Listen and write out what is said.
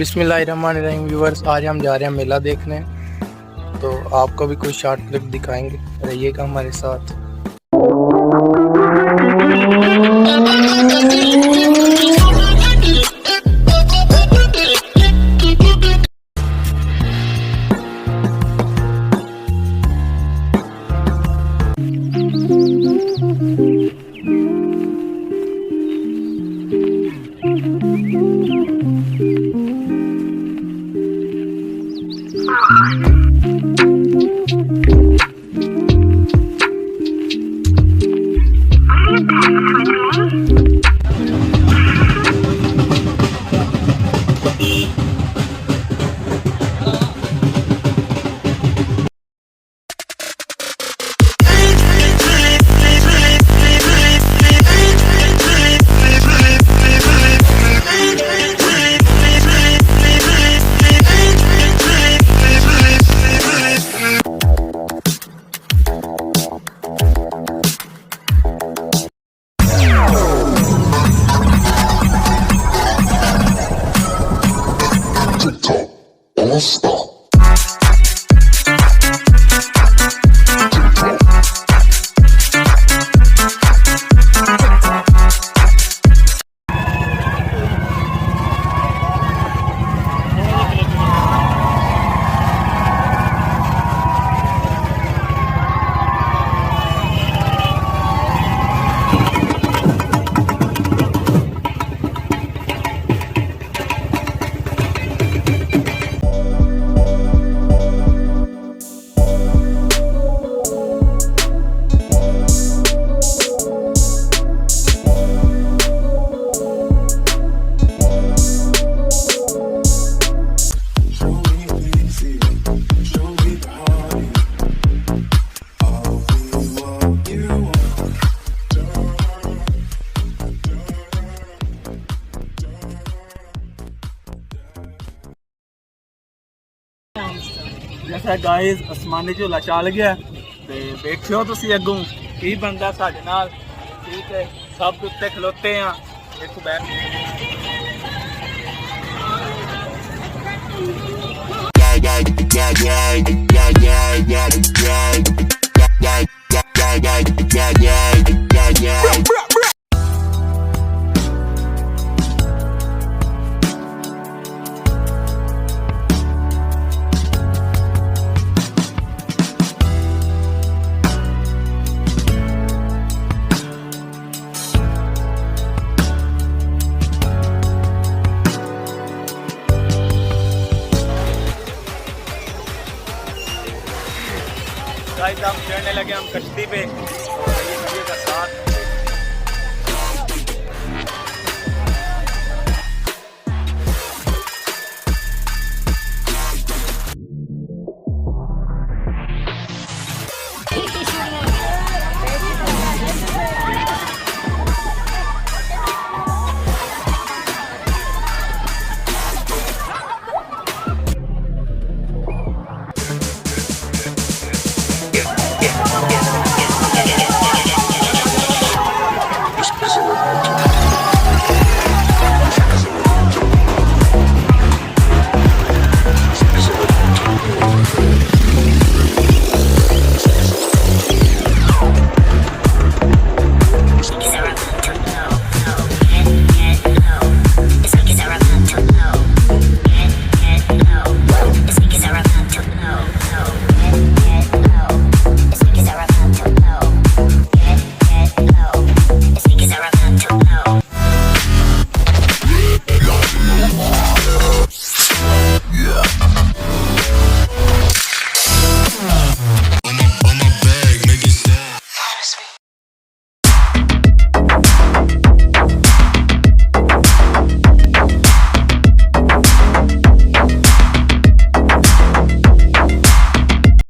بسم اللہ الرحمن الرحیم ویورز، آج ہم جا رہے ہیں میلا دیکھنے، تو آپ کو بھی کوئی شارٹ کلپ دکھائیں گے، رہیے گا ہمارے ساتھ۔ जैसा गाइस आसमानी झोला चल गया ते देखियो तुसी अगों की बनदा साडे नाल। ठीक है, सब उत्ते खलोते हैं, देखो बैठ गाइस। हम चढ़ने लगे हम कश्ती पे, और ये का साथ